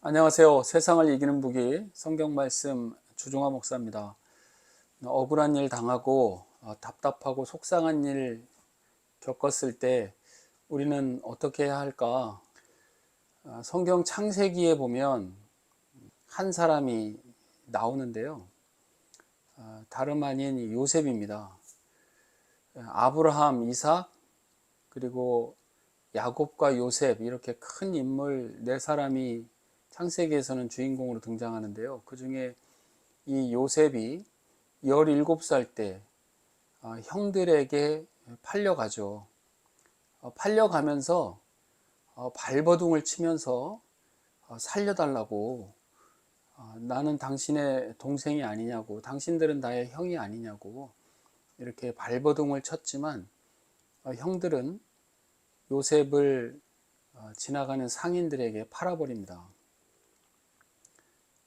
안녕하세요. 세상을 이기는 북이 성경 말씀 주종화 목사입니다. 억울한 일 당하고 답답하고 속상한 일 겪었을 때 우리는 어떻게 해야 할까? 성경 창세기에 보면 한 사람이 나오는데요. 다름 아닌 요셉입니다. 아브라함, 이삭, 그리고 야곱과 요셉, 이렇게 큰 인물 네 사람이 창세기에서는 주인공으로 등장하는데요. 그 중에 이 요셉이 17살 때 형들에게 팔려가죠. 팔려가면서 발버둥을 치면서 살려달라고, 나는 당신의 동생이 아니냐고, 당신들은 나의 형이 아니냐고 이렇게 발버둥을 쳤지만 형들은 요셉을 지나가는 상인들에게 팔아버립니다.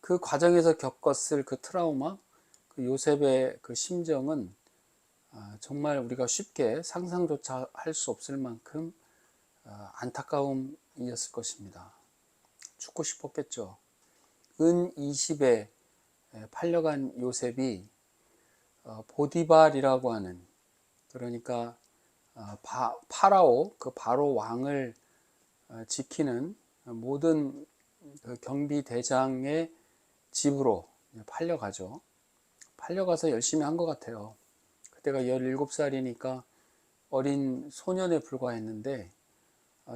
그 과정에서 겪었을 그 트라우마, 그 요셉의 그 심정은 정말 우리가 쉽게 상상조차 할 수 없을 만큼 안타까움이었을 것입니다. 죽고 싶었겠죠. 은 20에 팔려간 요셉이 보디발이라고 하는, 그러니까 파라오, 그 바로 왕을 지키는 모든 그 경비대장의 집으로 팔려가죠. 팔려가서 열심히 한 것 같아요. 그때가 17살이니까 어린 소년에 불과했는데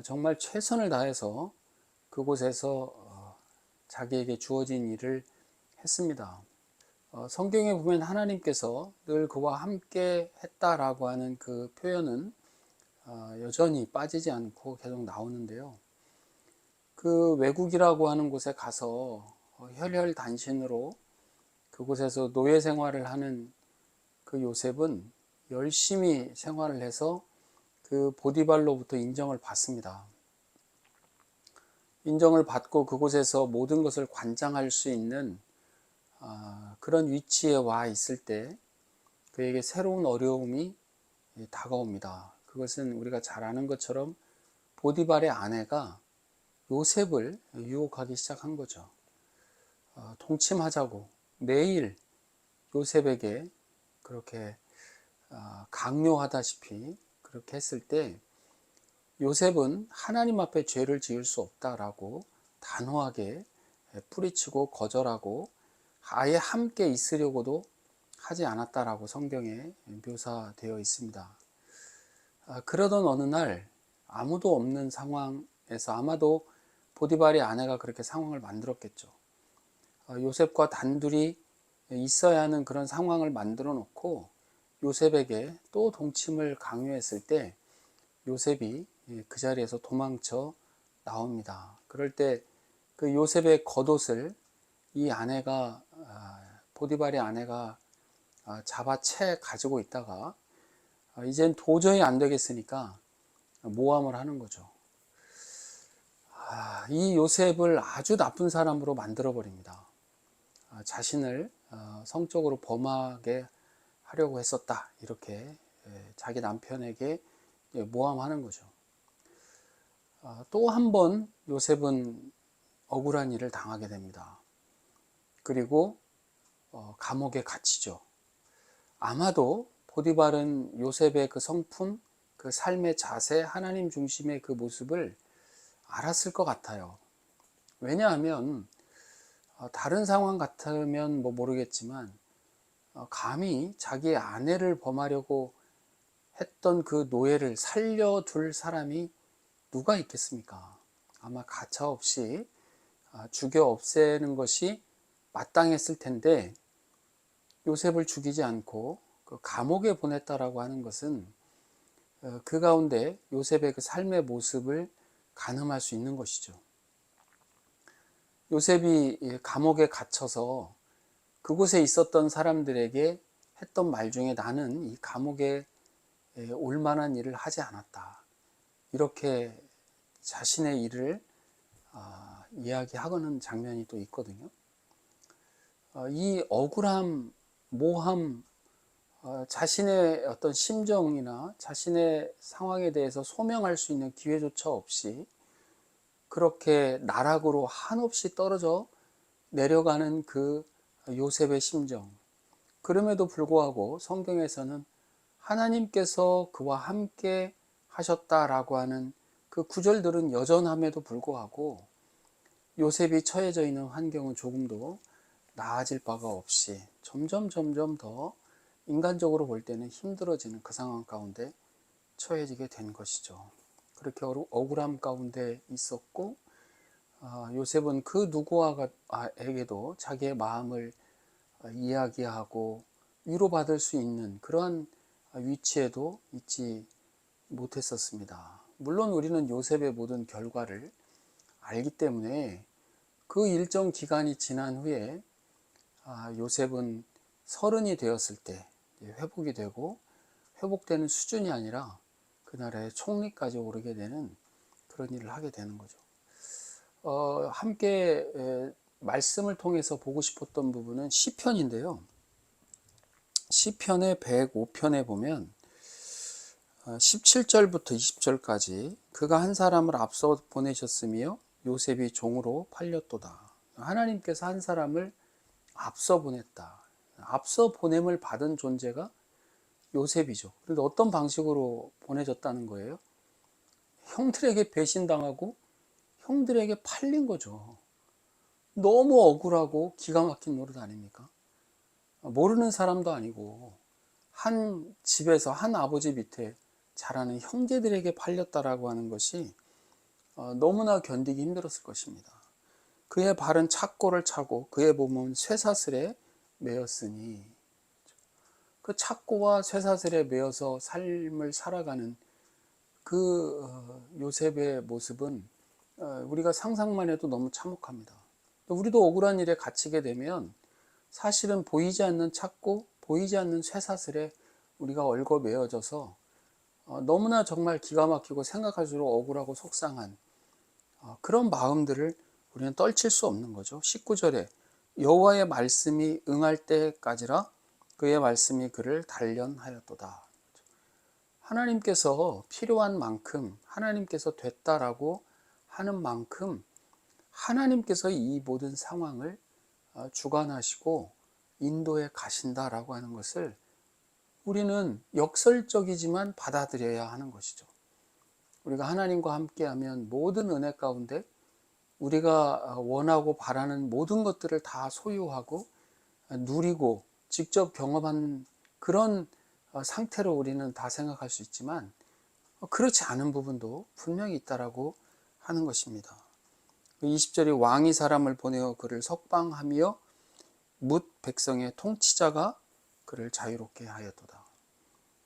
정말 최선을 다해서 그곳에서 자기에게 주어진 일을 했습니다. 성경에 보면 하나님께서 늘 그와 함께 했다라고 하는 그 표현은 여전히 빠지지 않고 계속 나오는데요. 그 외국이라고 하는 곳에 가서 혈혈단신으로 그곳에서 노예 생활을 하는 그 요셉은 열심히 생활을 해서 그 보디발로부터 인정을 받습니다. 인정을 받고 그곳에서 모든 것을 관장할 수 있는 그런 위치에 와 있을 때 그에게 새로운 어려움이 다가옵니다. 그것은 우리가 잘 아는 것처럼 보디발의 아내가 요셉을 유혹하기 시작한 거죠. 동침하자고 매일 요셉에게 그렇게 강요하다시피 그렇게 했을 때 요셉은 하나님 앞에 죄를 지을 수 없다라고 단호하게 뿌리치고 거절하고 아예 함께 있으려고도 하지 않았다라고 성경에 묘사되어 있습니다. 그러던 어느 날 아무도 없는 상황에서 아마도 보디발의 아내가 그렇게 상황을 만들었겠죠. 요셉과 단둘이 있어야 하는 그런 상황을 만들어 놓고 요셉에게 또 동침을 강요했을 때 요셉이 그 자리에서 도망쳐 나옵니다. 그럴 때 그 요셉의 겉옷을 이 아내가 보디발의 아내가 잡아채 가지고 있다가 이젠 도저히 안 되겠으니까 모함을 하는 거죠. 이 요셉을 아주 나쁜 사람으로 만들어 버립니다. 자신을 성적으로 범하게 하려고 했었다, 이렇게 자기 남편에게 모함하는 거죠. 또 한 번 요셉은 억울한 일을 당하게 됩니다. 그리고 감옥에 갇히죠. 아마도 보디발은 요셉의 그 성품, 그 삶의 자세, 하나님 중심의 그 모습을 알았을 것 같아요. 왜냐하면 다른 상황 같으면 모르겠지만 감히 자기의 아내를 범하려고 했던 그 노예를 살려둘 사람이 누가 있겠습니까? 아마 가차없이 죽여 없애는 것이 마땅했을 텐데 요셉을 죽이지 않고 그 감옥에 보냈다라고 하는 것은 그 가운데 요셉의 그 삶의 모습을 가늠할 수 있는 것이죠. 요셉이 감옥에 갇혀서 그곳에 있었던 사람들에게 했던 말 중에 나는 이 감옥에 올 만한 일을 하지 않았다, 이렇게 자신의 일을 이야기하고는 장면이 또 있거든요. 이 억울함, 모함, 자신의 어떤 심정이나 자신의 상황에 대해서 소명할 수 있는 기회조차 없이 그렇게 나락으로 한없이 떨어져 내려가는 그 요셉의 심정. 그럼에도 불구하고 성경에서는 하나님께서 그와 함께 하셨다라고 하는 그 구절들은 여전함에도 불구하고 요셉이 처해져 있는 환경은 조금도 나아질 바가 없이 점점 더 인간적으로 볼 때는 힘들어지는 그 상황 가운데 처해지게 된 것이죠. 그렇게 억울함 가운데 있었고, 요셉은 그 누구에게도 자기의 마음을 이야기하고 위로받을 수 있는 그러한 위치에도 있지 못했었습니다. 물론 우리는 요셉의 모든 결과를 알기 때문에 그 일정 기간이 지난 후에 요셉은 서른이 되었을 때 회복이 되고, 회복되는 수준이 아니라 그 나라의 총리까지 오르게 되는 그런 일을 하게 되는 거죠. 함께 말씀을 통해서 보고 싶었던 부분은 시편인데요. 시편의 105편에 보면 17절부터 20절까지 그가 한 사람을 앞서 보내셨으며 요셉이 종으로 팔렸도다. 하나님께서 한 사람을 앞서 보냈다. 앞서 보냄을 받은 존재가 요셉이죠. 그런데 어떤 방식으로 보내졌다는 거예요? 형들에게 배신당하고 형들에게 팔린 거죠. 너무 억울하고 기가 막힌 노릇 아닙니까? 모르는 사람도 아니고 한 집에서 한 아버지 밑에 자라는 형제들에게 팔렸다라고 하는 것이 너무나 견디기 힘들었을 것입니다. 그의 발은 착고를 차고 그의 몸은 쇠사슬에 매였으니, 그 착고와 쇠사슬에 매여서 삶을 살아가는 그 요셉의 모습은 우리가 상상만 해도 너무 참혹합니다. 우리도 억울한 일에 갇히게 되면 사실은 보이지 않는 착고, 보이지 않는 쇠사슬에 우리가 얽어 매어져서 너무나 정말 기가 막히고 생각할수록 억울하고 속상한 그런 마음들을 우리는 떨칠 수 없는 거죠. 19절에 여호와의 말씀이 응할 때까지라 그의 말씀이 그를 단련하였도다. 하나님께서 필요한 만큼, 하나님께서 됐다라고 하는 만큼 하나님께서 이 모든 상황을 주관하시고 인도해 가신다라고 하는 것을 우리는 역설적이지만 받아들여야 하는 것이죠. 우리가 하나님과 함께하면 모든 은혜 가운데 우리가 원하고 바라는 모든 것들을 다 소유하고 누리고 직접 경험한 그런 상태로 우리는 다 생각할 수 있지만, 그렇지 않은 부분도 분명히 있다라고 하는 것입니다. 20절이 왕이 사람을 보내어 그를 석방하며 뭇 백성의 통치자가 그를 자유롭게 하였도다.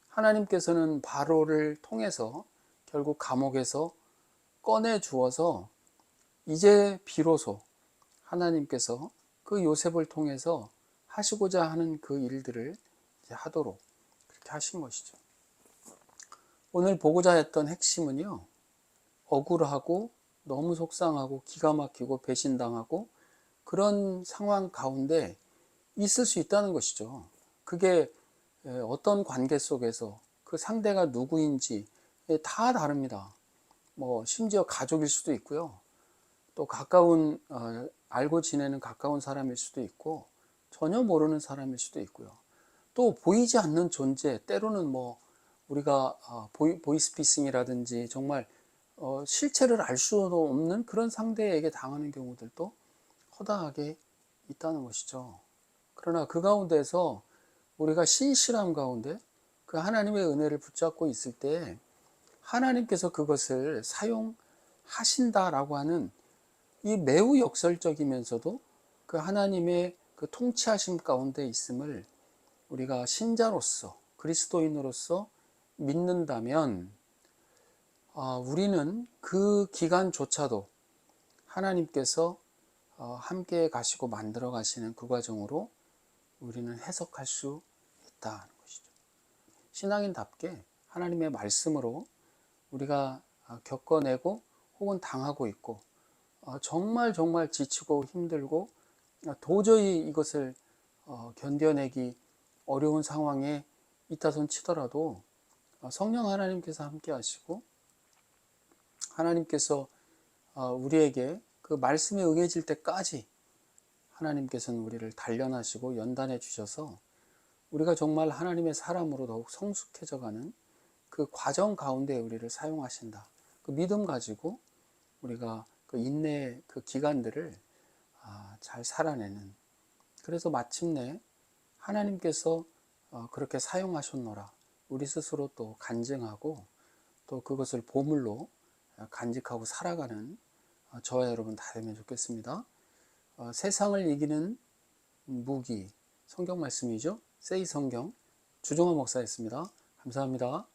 하나님께서는 바로를 통해서 결국 감옥에서 꺼내 주어서 이제 비로소 하나님께서 그 요셉을 통해서 하시고자 하는 그 일들을 이제 하도록 그렇게 하신 것이죠. 오늘 보고자 했던 핵심은요, 억울하고 너무 속상하고 기가 막히고 배신당하고 그런 상황 가운데 있을 수 있다는 것이죠. 그게 어떤 관계 속에서 그 상대가 누구인지 다 다릅니다. 심지어 가족일 수도 있고요. 또 가까운 알고 지내는 가까운 사람일 수도 있고 전혀 모르는 사람일 수도 있고요. 또 보이지 않는 존재, 때로는 우리가 보이스피싱이라든지 정말 실체를 알 수도 없는 그런 상대에게 당하는 경우들도 허다하게 있다는 것이죠. 그러나 그 가운데서 우리가 신실함 가운데 그 하나님의 은혜를 붙잡고 있을 때 하나님께서 그것을 사용하신다라고 하는 이 매우 역설적이면서도 그 하나님의 그 통치하심 가운데 있음을 우리가 신자로서, 그리스도인으로서 믿는다면 우리는 그 기간조차도 하나님께서 함께 가시고 만들어 가시는 그 과정으로 우리는 해석할 수 있다는 것이죠. 신앙인답게 하나님의 말씀으로 우리가 겪어내고 혹은 당하고 있고 정말 지치고 힘들고 도저히 이것을 견뎌내기 어려운 상황에 있다 손 치더라도 성령 하나님께서 함께 하시고 하나님께서 우리에게 그 말씀에 응해질 때까지 하나님께서는 우리를 단련하시고 연단해 주셔서 우리가 정말 하나님의 사람으로 더욱 성숙해져가는 그 과정 가운데 우리를 사용하신다. 그 믿음 가지고 우리가 그 인내의 그 기간들을 잘 살아내는, 그래서 마침내 하나님께서 그렇게 사용하셨노라 우리 스스로 또 간증하고 또 그것을 보물로 간직하고 살아가는 저와 여러분 다 되면 좋겠습니다. 세상을 이기는 무기, 성경 말씀이죠. 세이 성경, 주종환 목사였습니다. 감사합니다.